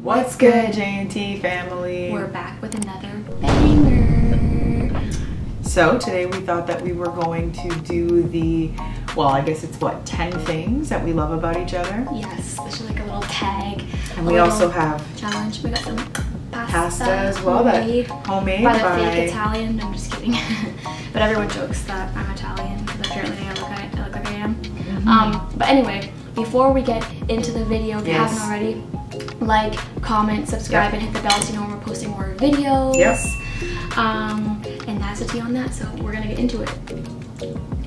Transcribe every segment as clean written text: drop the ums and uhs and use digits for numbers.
What's good, J&T family? We're back with another banger. So today we thought that we were going to do the, well, I guess it's what, 10 things that we love about each other? Yes, this is like a little tag. And we also have challenge. We got some pasta as well, that homemade by the fake Italian. I'm just kidding. But everyone jokes that I'm Italian because apparently I look like I am. But anyway, before we get into the video, if you haven't already, like, comment, subscribe, and hit the bell so you know when we're posting more videos. And that's the tea on that, so we're gonna get into it.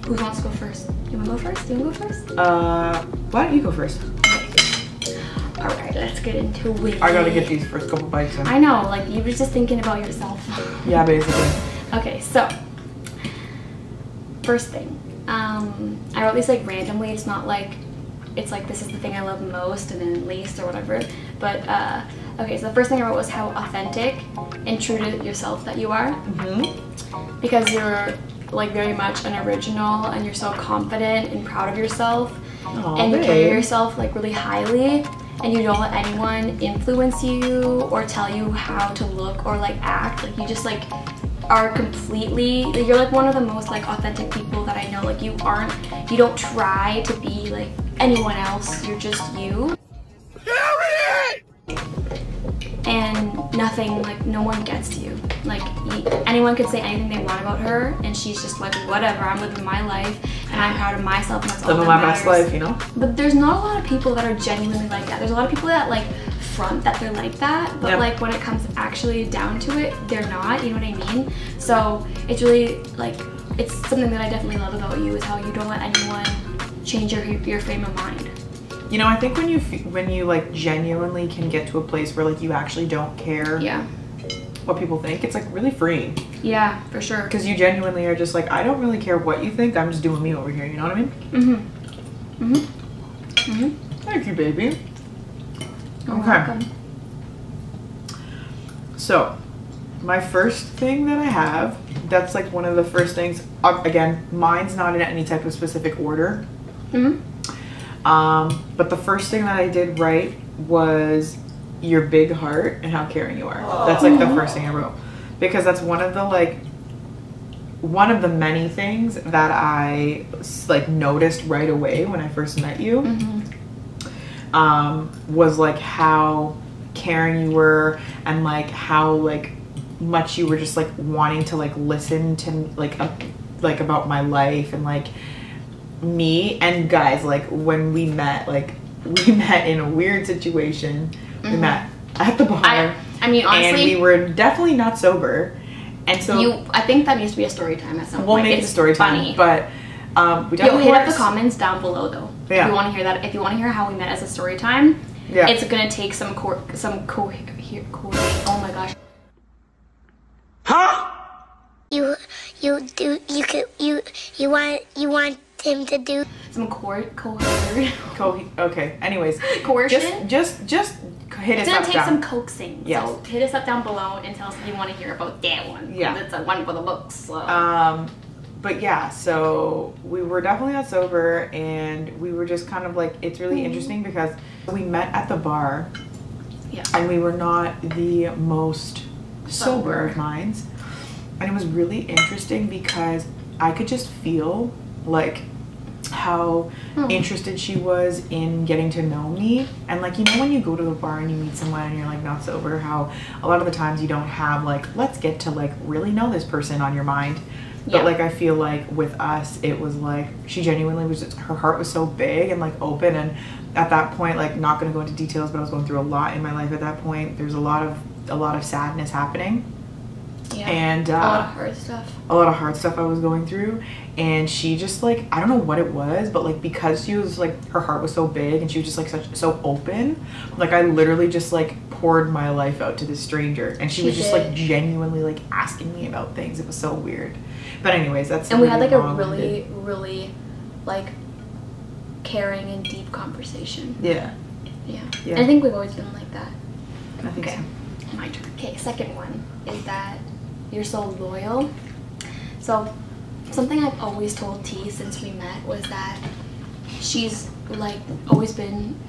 Who wants to go first? You wanna go first? Do you wanna go first? Why don't you go first? Okay. Alright, let's get into it. I gotta get these first couple bites in. I know, like, you were just thinking about yourself. Yeah, basically. Okay, so, first thing. I wrote these, like, randomly. It's not like, it's like, this is the thing I love most and then least or whatever. But, okay, so the first thing I wrote was how authentic and true to yourself that you are. Because you're, like, very much an original and you're so confident and proud of yourself. And you carry yourself, like, really highly. And you don't let anyone influence you or tell you how to look or, like, act. Like, you just, like, are completely, you're, like, one of the most, like, authentic people that I know. Like, you don't try to be, like, anyone else. You're just you. And nothing, like, no one gets to you. Like, anyone could say anything they want about her, and she's just like, whatever, I'm living my life, and I'm proud of myself, and that's all that living my matters. best life, you know? But there's not a lot of people that are genuinely like that. There's a lot of people that, like, front that they're like that, but like, when it comes actually down to it, they're not, you know what I mean? So it's really, like, it's something that I definitely love about you, is how you don't let anyone change your frame of mind. You know, I think when you like genuinely can get to a place where, like, you actually don't care what people think, it's, like, really freeing. Yeah, for sure. Because you genuinely are just like, I don't really care what you think, I'm just doing me over here, you know what I mean? Thank you, baby. You're welcome. So, my first thing that I have, that's, like, one of the first things, again, mine's not in any type of specific order. But the first thing that I did write was your big heart and how caring you are. That's, like, the first thing I wrote. Because that's one of the many things that I, like, noticed right away when I first met you. Was, like, how caring you were, and, like, how, like, much you were just, like, wanting to, like, listen to, like, about my life and, like, me. And guys, like, when we met, like, we met in a weird situation. We met at the bar. I mean, honestly, and we were definitely not sober. And so I think that needs to be a story time at some point. We'll make it a story time, but we definitely hit up the comments down below though. If you want to hear that, if you want to hear how we met as a story time, it's gonna take some oh my gosh. You want him to do some okay. Anyways, coercion. Just hit us up down. It's gonna take some coaxing. Yes. So hit us up down below and tell us if you want to hear about that one. Yeah, it's a one for the books. So. But yeah, so we were definitely not sober, and we were just kind of like, it's really interesting because we met at the bar, and we were not the most sober of minds, and it was really interesting because I could just feel, like, how interested she was in getting to know me. And, like, you know, when you go to the bar and you meet someone and you're, like, not sober, how a lot of the times you don't have, like, let's get to, like, really know this person on your mind. But, like, I feel like with us, it was like, she genuinely was just, her heart was so big and, like, open. And at that point, like, not going to go into details, but I was going through a lot in my life at that point. There's a lot of sadness happening. And a lot of hard stuff. A lot of hard stuff I was going through. And she just, like, I don't know what it was, but, like, because she was, like, her heart was so big and she was just, like, so open, like, I literally just, like, poured my life out to this stranger, and she was just like genuinely, like, asking me about things. It was so weird. But anyways, that's, and we had, like, a really like caring and deep conversation. Yeah. And I think we've always been like that. I think so. My turn. Okay, second one is that you're so loyal. So something I've always told T since we met was that she's, like, always been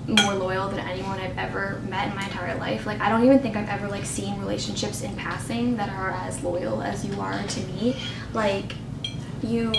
more loyal than anyone I've ever met in my entire life. Like, I don't even think I've ever like seen relationships in passing that are as loyal as you are to me. Like, you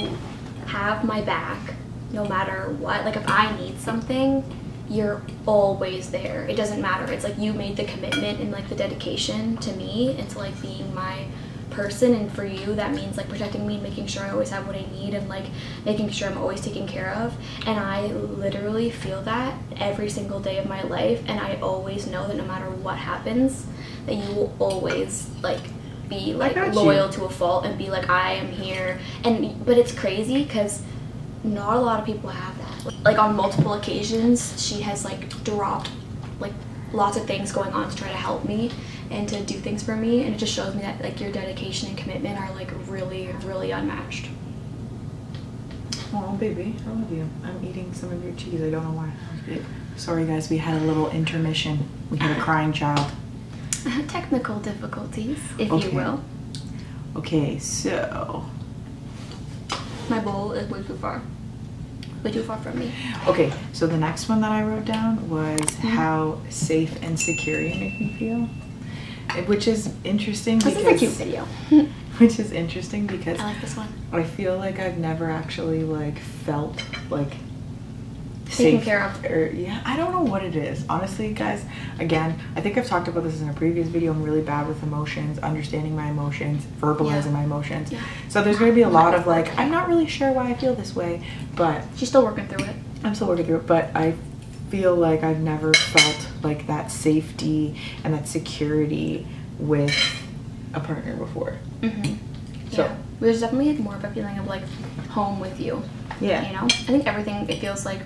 have my back no matter what. Like, if I need something, you're always there. It doesn't matter. It's like you made the commitment and like the dedication to me and to like being my person, and for you that means like protecting me and making sure I always have what I need and like making sure I'm always taken care of. And I literally feel that every single day of my life, and I always know that no matter what happens, that you will always like be like loyal to a fault and be like, I am here. And but it's crazy because not a lot of people have that. Like, on multiple occasions she has like dropped like lots of things going on to try to help me and to do things for me, and it just shows me that like your dedication and commitment are like really, really unmatched. Oh baby, I love you. I'm eating some of your cheese. I don't know why. Sorry guys, we had a little intermission. We had a crying child. Technical difficulties, if Okay. you will. Okay, so My bowl is way too far. Way too far from me. okay, so the next one that I wrote down was how safe and secure you make me feel. Which is interesting This because is a cute video. which is interesting because I like this one. I feel like I've never actually like felt like Taken safe care of. or yeah, I don't know what it is. Honestly, guys, again, I think I've talked about this in a previous video. I'm really bad with emotions, understanding my emotions, verbalizing my emotions. Yeah. So there's going to be a lot of like, I'm not really sure why I feel this way, but She's still working through it. I'm still working through it, but I feel like I've never felt like that safety and that security with a partner before. So Yeah. There's definitely like more of a feeling of like home with you. yeah. You know? I think everything, it feels like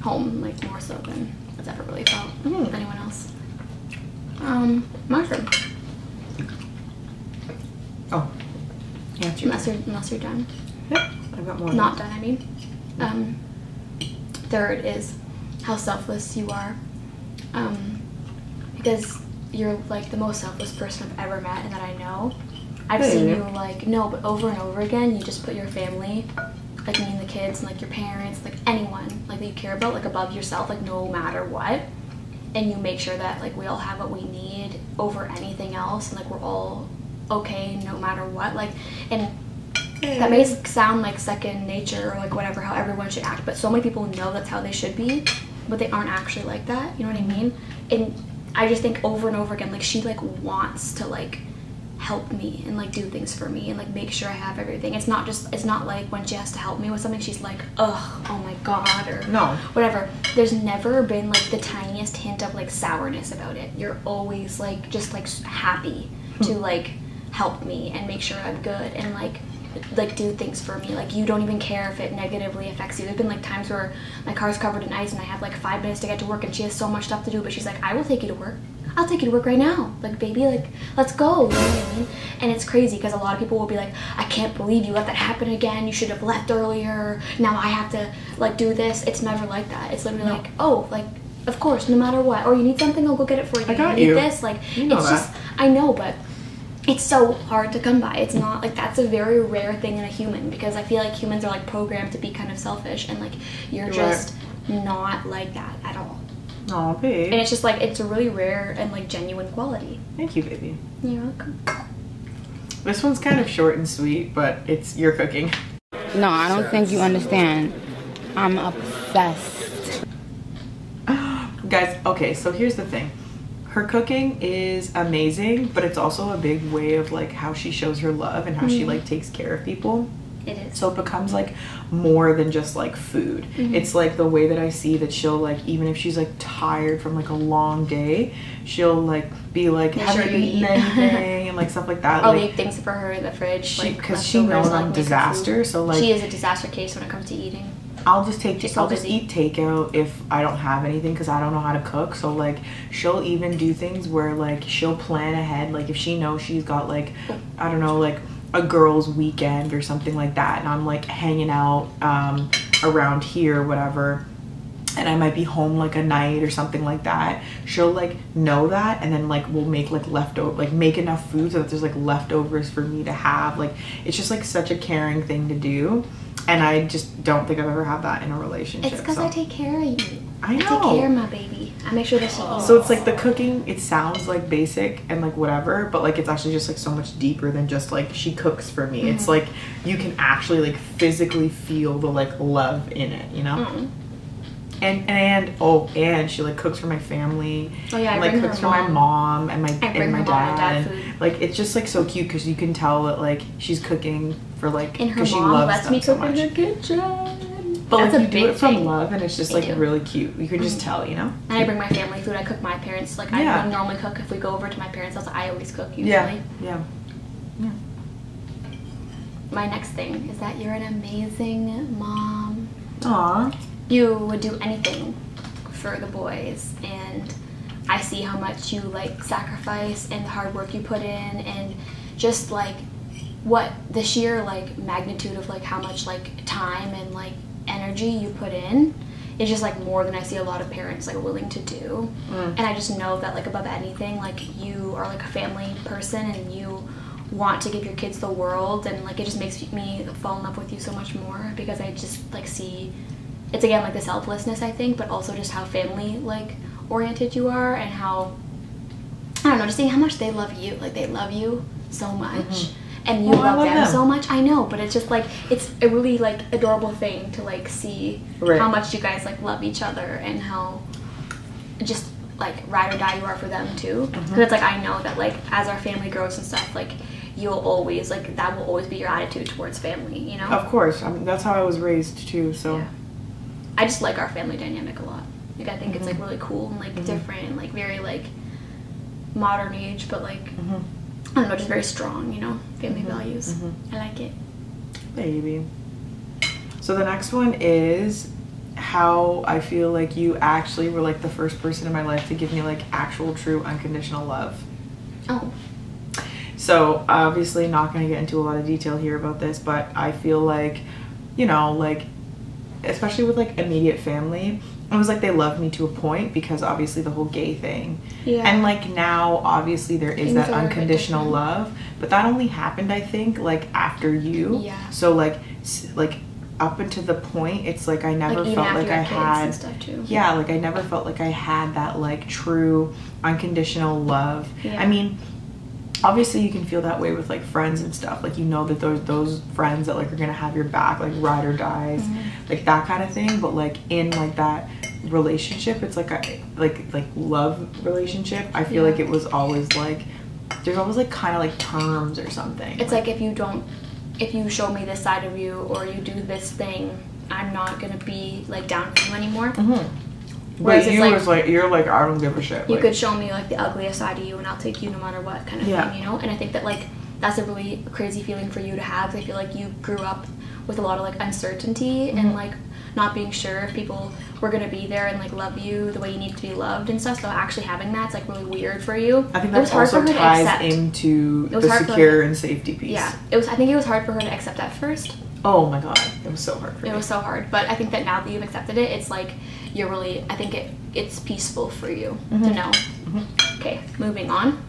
home, like more so than it's ever really felt with anyone else. Mushroom. Oh, yeah, it's your Unless you're done. Yep, I've got more. Not done, I mean. Third is how selfless you are. Because you're like the most selfless person I've ever met and that I know. I've seen you like, no, but over and over again, you just put your family, like me and the kids and like your parents, like anyone like that you care about, like above yourself, like no matter what. And you make sure that like we all have what we need over anything else, and like we're all okay no matter what. Like, and that may sound like second nature or like whatever, how everyone should act, but so many people know that's how they should be, but they aren't actually like that. You know what I mean? And I just think over and over again, like she like wants to like help me and like do things for me and like make sure I have everything. It's not like when she has to help me with something she's like, ugh, oh my god, or No. whatever. There's never been like the tiniest hint of like sourness about it. You're always like just like happy to like help me and make sure I'm good and like do things for me. Like, you don't even care if it negatively affects you. There's been like times where my car's covered in ice and I have like 5 minutes to get to work and she has so much stuff to do, but she's like, I will take you to work. I'll take you to work right now. Like, baby, like, let's go. You know what I mean? And it's crazy because a lot of people will be like, I can't believe you let that happen again. You should have left earlier. Now I have to like do this. It's never like that. It's literally like, oh, like, of course, no matter what. Or you need something, I'll go get it for you. I got you. you. Need this? Like, You know it's that. just, I know, but it's so hard to come by. It's not like, that's a very rare thing in a human, because I feel like humans are like programmed to be kind of selfish, and like you're just not like that at all. Oh, babe. And it's just like, it's a really rare and like genuine quality. Thank you, baby. You're welcome. This one's kind of short and sweet, but it's your cooking. No, I don't think you understand. I'm obsessed. Guys, okay, so here's the thing. Her cooking is amazing, but it's also a big way of like how she shows her love and how she like takes care of people. It is. So it becomes like more than just like food. It's like the way that I see that she'll like, even if she's like tired from like a long day, she'll like be like, Make have sure you you eaten eat. anything and like stuff like that. I'll Like, leave things for her in the fridge. Like, because she knows leftovers, I'm like, make her disaster, food. so like she is a disaster case when it comes to eating. I'll just She's so I'll just busy. eat takeout if I don't have anything, because I don't know how to cook. So like she'll even do things where like she'll plan ahead, like if she knows she's got like, I don't know, like a girls weekend or something like that, and I'm like hanging out around here, whatever, and I might be home like a night or something like that, she'll like know that, and then like we'll make like leftover, like make enough food so that there's like leftovers for me to have. Like, it's just like such a caring thing to do. And I just don't think I've ever had that in a relationship. It's because so. I take care of you. I know. I take care of my baby. I make sure that she eats. So it's like the cooking, it sounds like basic and like whatever, but like it's actually just like so much deeper than just like she cooks for me. It's like you can actually like physically feel the like love in it, you know? And she like cooks for my family. Oh yeah, and, I like bring cooks her for my mom. mom and my I bring and my her mom and dad. dad food. Like it's just like so cute because you can tell that like she's cooking for like And her because she mom loves lets them me so cook in much. her kitchen. But That's like a you do big it from thing. love and it's just They like do. really cute. You can just tell, you know? And I bring my family food. I cook my parents. Like I Yeah. don't normally cook. If we go over to my parents' house, I always cook usually. Yeah. My next thing is that you're an amazing mom. Aw. You would do anything for the boys, and I see how much you like sacrifice and the hard work you put in, and just like what the sheer like magnitude of like how much like time and like energy you put in is just like more than I see a lot of parents like willing to do. And I just know that like above anything, like you are like a family person and you want to give your kids the world, and like it just makes me fall in love with you so much more because I just like see it's again like the selflessness I think, but also just how family like oriented you are, and how I don't know, just seeing how much they love you. Like they love you so much, and you Oh, I love love them them. so much. I know, but it's just like it's a really like adorable thing to like see Right. how much you guys like love each other, and how just like ride or die you are for them too. Because it's like I know that like as our family grows and stuff, like you'll always like that will always be your attitude towards family, you know? Of course. I mean, that's how I was raised too, so. Yeah. I just like our family dynamic a lot. Like I think it's like really cool and like different and like very like modern age, but like I don't know, just very strong, you know, family values. I like it. Baby. So the next one is how I feel like you actually were like the first person in my life to give me like actual true unconditional love. Oh. So obviously not going to get into a lot of detail here about this, but I feel like, you know, like especially with like immediate family, it was like they loved me to a point because obviously the whole gay thing. Yeah. And like now obviously there is Things that are a bit unconditional different. love, but that only happened I think like after you. Yeah. So like up until the point it's like I never Like even felt after like you I had kids had and stuff too. yeah, like I never felt like I had that like true unconditional love. Yeah. I mean, obviously you can feel that way with like friends and stuff, like you know that those friends that like are gonna have your back, like ride or dies, like that kind of thing. But like in like that relationship, it's like a like love relationship, I feel like it was always like there's always like kind of like terms or something. It's like if you show me this side of you or you do this thing, I'm not gonna be like down for you anymore. Whereas but it's you like, was like you're like I don't give a shit. you like, could show me like the ugliest side of you and I'll take you no matter what kind of thing, you know? And I think that like that's a really crazy feeling for you to have. I feel like you grew up with a lot of like uncertainty and like not being sure if people were gonna be there and like love you the way you need to be loved and stuff. So actually having that's like really weird for you. I think It was that hard for also her to ties accept. into It was the hard for her secure to- and safety piece. Yeah, I think it was hard for her to accept at first. Oh my god, it was so hard for me. It was so hard, but I think that now that you've accepted it, it's like you're really. I think it's peaceful for you to know. Okay, moving on.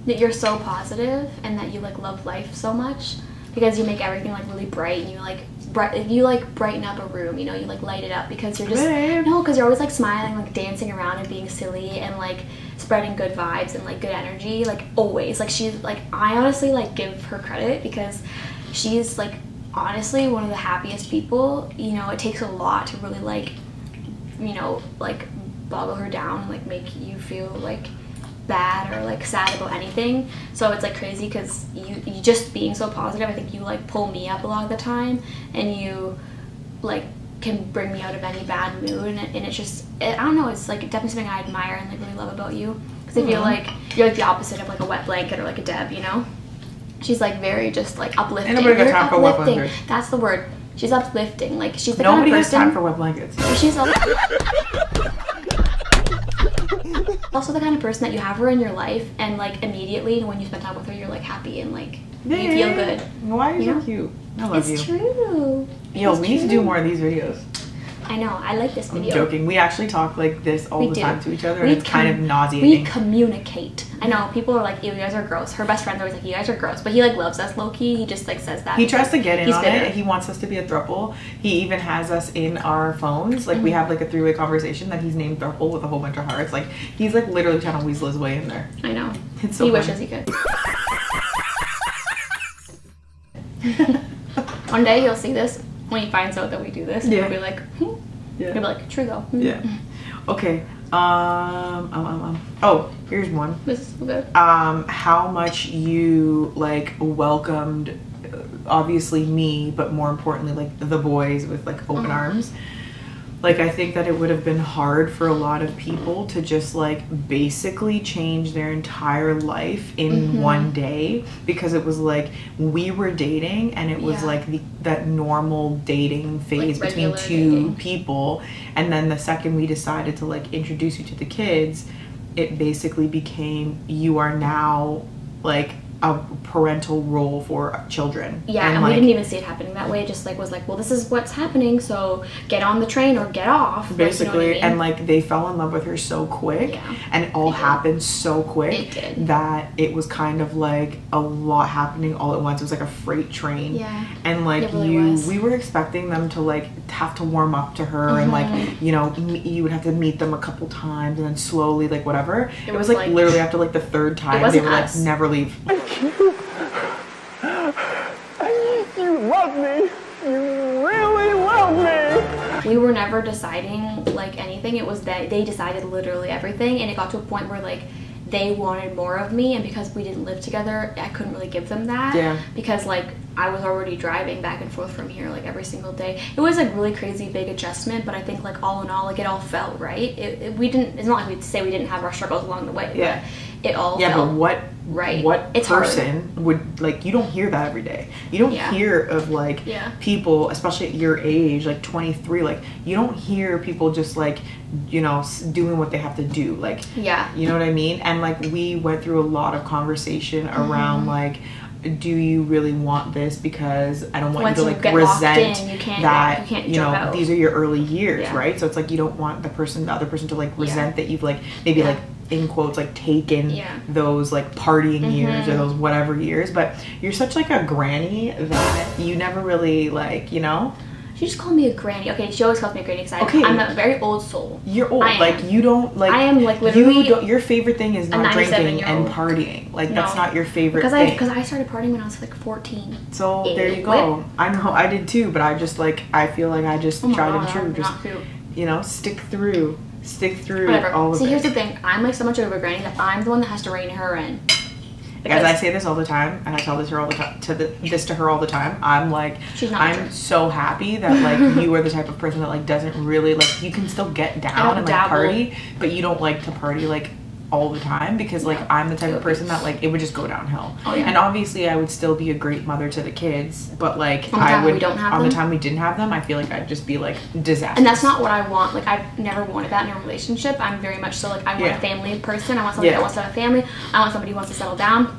That you're so positive and that you like love life so much because you make everything like really bright and you like brighten up a room. You know, you like light it up because you're just Babe. no, because you're always like smiling, like dancing around and being silly and like spreading good vibes and like good energy. Like always, like she's like I honestly like give her credit because she's like honestly one of the happiest people. You know, it takes a lot to really like, you know, like boggle her down and like make you feel like bad or like sad about anything. So it's like crazy because you just being so positive, I think you like pull me up a lot of the time and you like can bring me out of any bad mood, and it's just I don't know, it's like definitely something I admire and like really love about you because I feel like you're like the opposite of like a wet blanket or like a Deb, you know? She's like very just like uplifting. Ain't nobody got You're time for wet uplifting. blankets. That's the word. She's uplifting. Like she's the Nobody kind of has person. time for wet blankets. She's also the kind of person that you have her in your life and like immediately when you spend time with her you're like happy and like you feel good. Why are you You so know? cute? I love It's you. true. Yo, It's we need to true. do more of these videos. I know. I like this I'm video. joking. We actually talk like this all the time to each other, and We it's kind of We nauseating. communicate. I know people are like, "You guys are gross." Her best friend's always like, "You guys are gross," but he like loves us low key. He just like says that. He tries to get in He's on bitter. it. He wants us to be a throuple. He even has us in our phones. Like we have like a three-way conversation that he's named throuple with a whole bunch of hearts. Like he's like literally trying to weasel his way in there. I know. It's so He funny. wishes he could. One day he'll see this when he finds out that we do this. Yeah. He'll be like, Yeah. he'll be like, true though. Yeah. Okay. Oh, here's one. This is good. How much you like welcomed, obviously me, but more importantly, like the boys with like open arms. Like I think that it would have been hard for a lot of people to just like basically change their entire life in one day, because it was like we were dating and it was Yeah. like that normal dating phase Like between regular two dating. people, and then the second we decided to like introduce you to the kids, it basically became you are now like a parental role for children. Yeah, and like, we didn't even see it happening that way. It just like was like, well, this is what's happening, so get on the train or get off. Like, basically, you know what I mean? and like they fell in love with her so quick, Yeah. and it all They did. happened so quick It did. that it was kind of like a lot happening all at once. It was like a freight train. Yeah. And like It really was. we were expecting them to like have to warm up to her, and like Mm-hmm. you know you would have to meet them a couple times and then slowly like whatever. It was was like like- literally after like the third time they wasn't were like us. never leave. You love me. You really love me. We were never deciding like anything. It was that they decided literally everything, and it got to a point where like they wanted more of me, and because we didn't live together, I couldn't really give them that. Yeah. Because like I was already driving back and forth from here like every single day. It was like really crazy big adjustment, but I think like all in all, like it all felt right. We didn't. It's not like we'd say we didn't have our struggles along the way. Yeah. But it all Yeah, felt but what right. what It's hard. person would like you don't hear that every day. You don't Yeah. hear of like Yeah. people, especially at your age, like 23, like you don't hear people just like, you know, doing what they have to do. Like Yeah. you know what I mean? And like we went through a lot of conversation Mm-hmm. around like, do you really want this? Because I don't want Once you to you like get locked resent in, you can't that you can't you know jump out. these are your early years, Yeah. right? So it's like you don't want the other person to like resent that you've like maybe Yeah. like in quotes like taken Yeah. those like partying years or Mhm. those whatever years. But you're such like a granny that you never really like, you know, She just called me a granny. Okay, she always calls me a granny because Okay. I'm a very old soul. you're old. I am. Like you don't like I am, like, literally you don't, your favorite thing is a not drinking 97-year-old. and partying. Like that's No. not your favorite Because thing. I started partying when I was like 14. So there you Ew. go. I know I did too, but I just like I feel like I just Oh my tried God, and true. I'm Just not cute. you know, stick through Whatever. all of See, it. here's the thing. I'm like so much of a granny that I'm the one that has to rein her in. Guys, I Because say this all the time, and I tell this to her all the time. This to her all the time. I'm like, She's not I'm mature. so happy that like you are the type of person that like doesn't really like. You can still get down don't and like dabble. party, but you don't like to party like all the time because like Yeah. I'm the type of person that like it would just go downhill. Oh, yeah. And obviously, I would still be a great mother to the kids, but like On the I time would we don't have on the them? time we didn't have them, I feel like I'd just be like disastrous. and that's not what I want. Like I've never wanted that in a relationship. I'm very much so like I want Yeah. a family person. I want somebody Yeah. that wants to have a family. I want somebody who wants to settle down.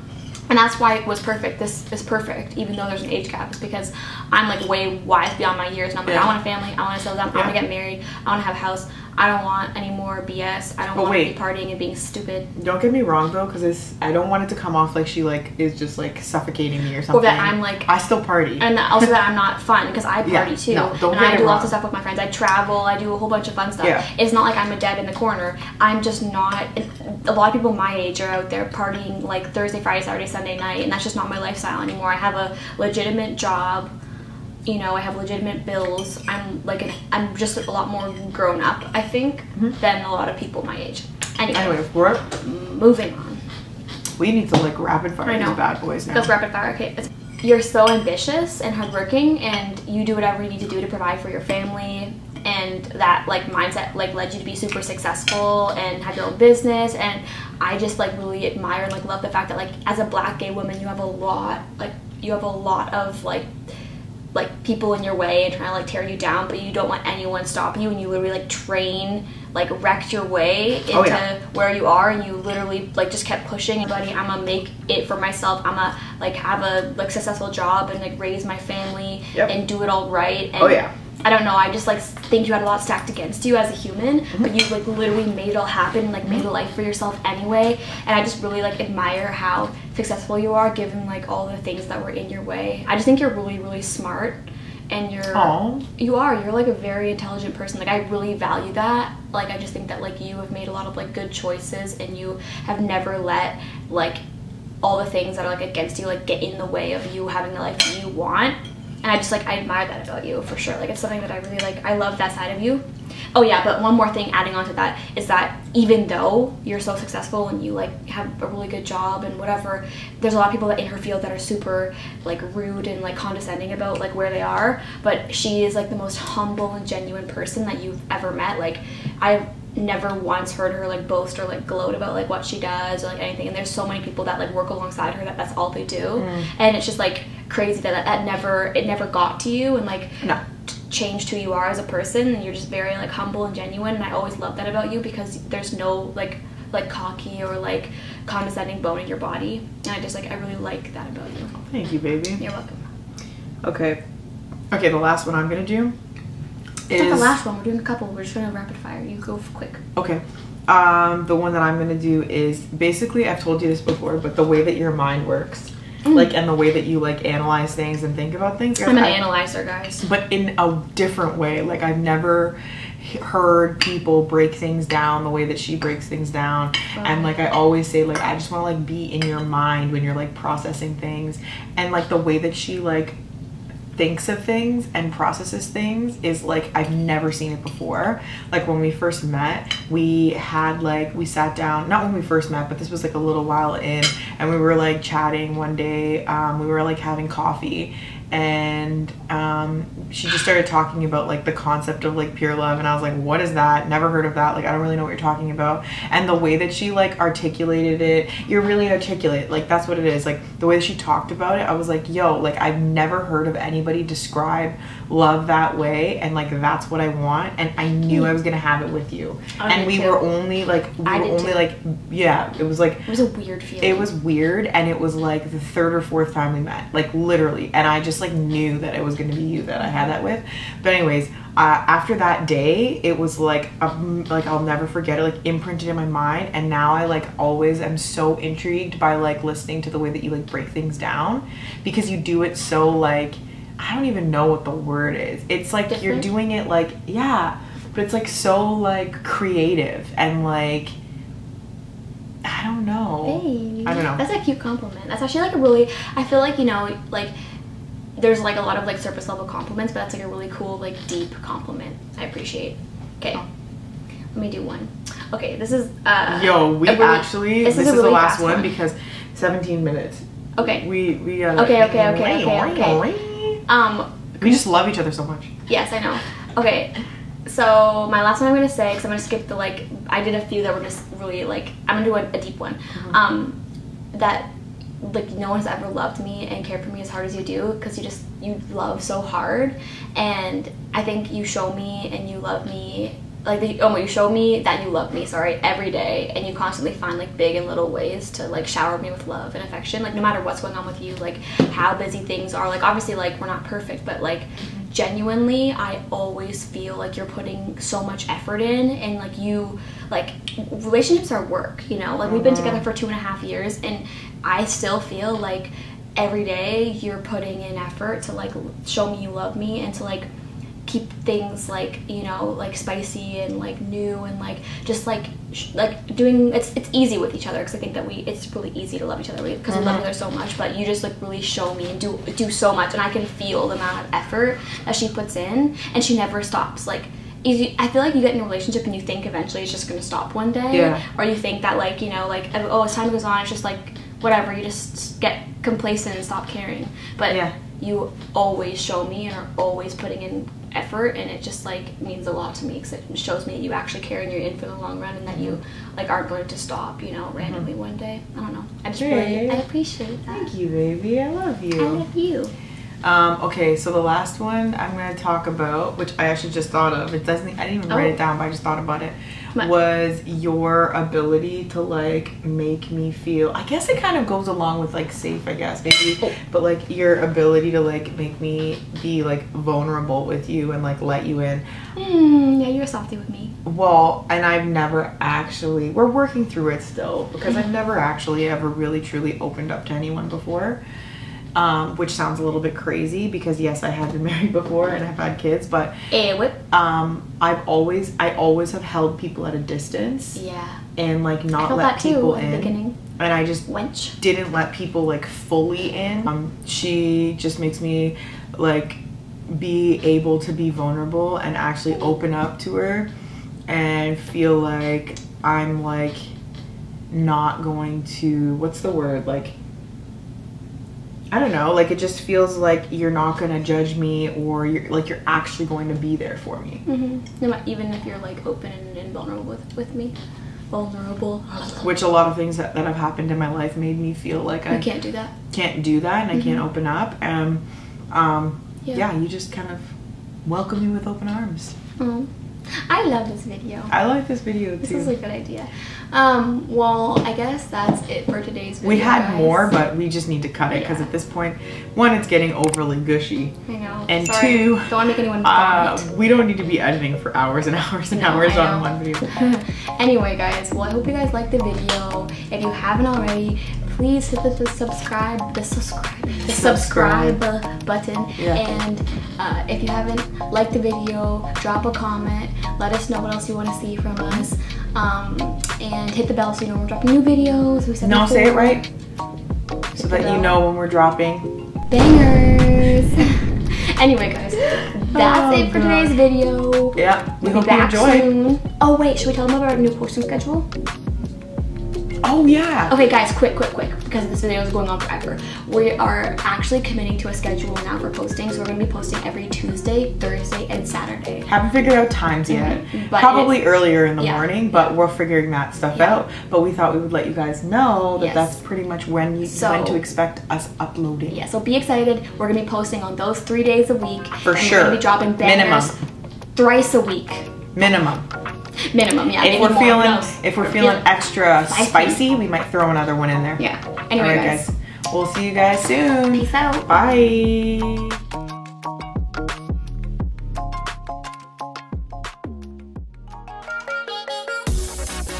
And that's why it was perfect. This is perfect, even though there's an age gap. It's because I'm like way wise beyond my years, and I'm like, Yeah. I want a family. I want to settle down. I want Yeah. to get married. I want to have a house. I don't want any more BS. I don't But want to wait. be partying and being stupid. Don't get me wrong though, because I don't want it to come off like she like is just like suffocating me or something. Or that I'm, like- I still party. And also that I'm not fun because I Yeah, party too. no, don't and get I it do lots wrong. of stuff with my friends. I travel. I do a whole bunch of fun stuff. Yeah. It's not like I'm a dead in the corner. I'm just not. A lot of people my age are out there partying like Thursday, Friday, Saturday, Sunday night, and that's just not my lifestyle anymore. I have a legitimate job. You know, I have legitimate bills. I'm just a lot more grown up, I think, than a lot of people my age. Anyway, we're Moving on. we need to like rapid fire I know. these bad boys now. That's rapid fire. Okay. You're so ambitious and hardworking, and you do whatever you need to do to provide for your family. And that like mindset like led you to be super successful and have your own business. And I just like really admire and like love the fact that like as a Black gay woman, you have a lot of like people in your way and trying to like tear you down, but you don't let anyone stop you, and you literally like train, like wrecked your way into Oh, yeah. where you are, and you literally like just kept pushing. Buddy, I'm gonna make it for myself. I'm gonna like have a like successful job and like raise my family Yep. and do it all right. And Oh, yeah. I don't know, I just like think you had a lot stacked against you as a human, but you like literally made it all happen and like made a life for yourself anyway. And I just really like admire how successful you are given like all the things that were in your way. I just think you're really, really smart, and you're like a very intelligent person. Like I really value that. Like I just think that like you have made a lot of like good choices, and you have never let like all the things that are like against you like get in the way of you having the life you want. And I just like, I admire that about you for sure. Like it's something that I really like. I love that side of you. Oh yeah, but one more thing adding on to that is that even though you're so successful and you like have a really good job and whatever, there's a lot of people that in her field that are super like rude and like condescending about like where they are. But she is like the most humble and genuine person that you've ever met. Like I've never once heard her like boast or like gloat about like what she does or like anything. And there's so many people that like work alongside her that's all they do. And it's just like crazy that it never got to you and like changed who you are as a person, and you're just very like humble and genuine. And I always love that about you, because there's no like cocky or like condescending bone in your body, and I just like I really like that about you. Thank you, baby. You're welcome. Okay, the last one I'm gonna do It's not the last one. We're doing a couple. We're just gonna rapid fire. You go quick. Okay. The one that I'm gonna do is basically, I've told you this before, but the way that your mind works. Like, and the way that you like analyze things and think about things. I'm an analyzer, guys. But in a different way. Like I've never heard people break things down the way that she breaks things down. And like I always say, like I just want to like be in your mind when you're like processing things, and like the way that she like thinks of things and processes things is like I've never seen it before. Like when we first met, we sat down, not when we first met, but this was like a little while in, and we were like chatting one day. We were like having coffee, and she just started talking about like the concept of like pure love, and I was like, what is that? Never heard of that. Like I don't really know what you're talking about. And the way that she like articulated it, you're really articulate, like that's what it is. Like the way that she talked about it, I was like, yo, like I've never heard of anybody describe love that way, and like that's what I want. And I knew I was gonna have it with you. And we were only like yeah, it was a weird feeling. It was weird, and it was like the third or fourth time we met, like literally, and I just like knew that it was gonna be you that I had that with. But anyways, after that day, it was like I'll never forget it, like imprinted in my mind. And now I like always am so intrigued by like listening to the way that you like break things down, because you do it so like, I don't even know what the word is. It's like different? You're doing it like, yeah, but it's like so like creative and like, I don't know. Hey, I don't know. That's a cute compliment. That's actually like a really, I feel like, you know, like there's like a lot of like surface level compliments, but that's like a really cool like deep compliment. I appreciate. Okay, let me do one. Okay, this is yo, we really, actually this is really the last one because 17 minutes. Okay, we gotta okay. We just love each other so much. Yes, I know. Okay, so my last one I'm gonna say, because I'm gonna skip the like, I did a few that were just really like, I'm gonna do a deep one. That like no one's ever loved me and cared for me as hard as you do, because you love so hard. And I think you show me and you love me, like you show me that you love me, every day, and you constantly find like big and little ways to like shower me with love and affection, like no matter what's going on with you, like how busy things are. Like obviously like we're not perfect, but like genuinely I always feel like you're putting so much effort in, and like you like relationships are work, you know, like we've been together for 2.5 years, and I still feel like every day you're putting in effort to like show me you love me, and to like keep things like, you know, like spicy and like new, and like just like doing it's easy with each other, because I think that it's really easy to love each other because we love each other so much. But you just like really show me and do so much, and I can feel the amount of effort that she puts in, and she never stops. Like I feel like you get in a relationship and you think eventually it's just gonna stop one day, or you think that like, you know, like oh, as time goes on it's just like whatever, you just get complacent and stop caring. But you always show me and are always putting in effort, and it just like means a lot to me, because it shows me that you actually care and you're in for the long run, and that you like aren't going to stop, you know, randomly one day. I don't know, I just really I appreciate that. Thank you, baby. I love you. I love you. Okay, so the last one I'm gonna talk about, which I actually just thought of. I didn't even write it down, but I just thought about it. What? Was your ability to like make me feel. I guess it kind of goes along with like safe, I guess maybe, but like your ability to like make me be like vulnerable with you and like let you in. Yeah, you're a softie with me. Well, and I've never actually. We're working through it still because I've never actually ever really truly opened up to anyone before. Which sounds a little bit crazy because yes, I have been married before and I've had kids, but Whip. I always have held people at a distance. Yeah. And like I not felt let that too people at in. the beginning. And I just Wench. didn't let people like fully in. She just makes me like be able to be vulnerable and actually open up to her and feel like I'm like not going to, what's the word, like I don't know, like it just feels like you're not gonna judge me or you're actually going to be there for me. Even if you're like open and vulnerable with me. Vulnerable. Which a lot of things that have happened in my life made me feel like I can't do that. Can't do that and I can't open up. And yeah, you just kind of welcome me with open arms. I love this video. I like this video too. This is a good idea. Well, I guess that's it for today's video. We had guys. more, but we just need to cut it because at this point, one, it's getting overly gushy. I know. And sorry. two, don't want to make anyone vomit. we don't need to be editing for hours and hours and hours I on know. one video. Anyway, guys, well, I hope you guys liked the video. If you haven't already, please hit the subscribe button. Yeah. And if you haven't liked the video, drop a comment. Let us know what else you want to see from us. And hit the bell so you know when we're dropping new videos. We said No, before. say it right. So that you know when we're dropping Bangers. Anyway, guys, that's it for today's video. Yeah, we We'll hope be you back enjoyed. soon. Oh wait, should we tell them about our new posting schedule? Oh yeah. Okay guys, quick, because this video is going on forever. We are actually committing to a schedule now for posting, so we're going to be posting every Tuesday, Thursday, and Saturday. Haven't figured out times yet. But Probably earlier in the yeah. morning, but we're figuring that stuff out. But we thought we would let you guys know that Yes. that's pretty much when to expect us uploading. Yeah, so be excited. We're going to be posting on those 3 days a week. For and sure. We're going to be dropping bangers thrice a week. Minimum. Minimum, yeah. If we're feeling extra Spicy. spicy, we might throw another one in there. Yeah. Anyway, All right, guys. We'll see you guys soon. Peace out. Bye.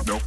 Nope.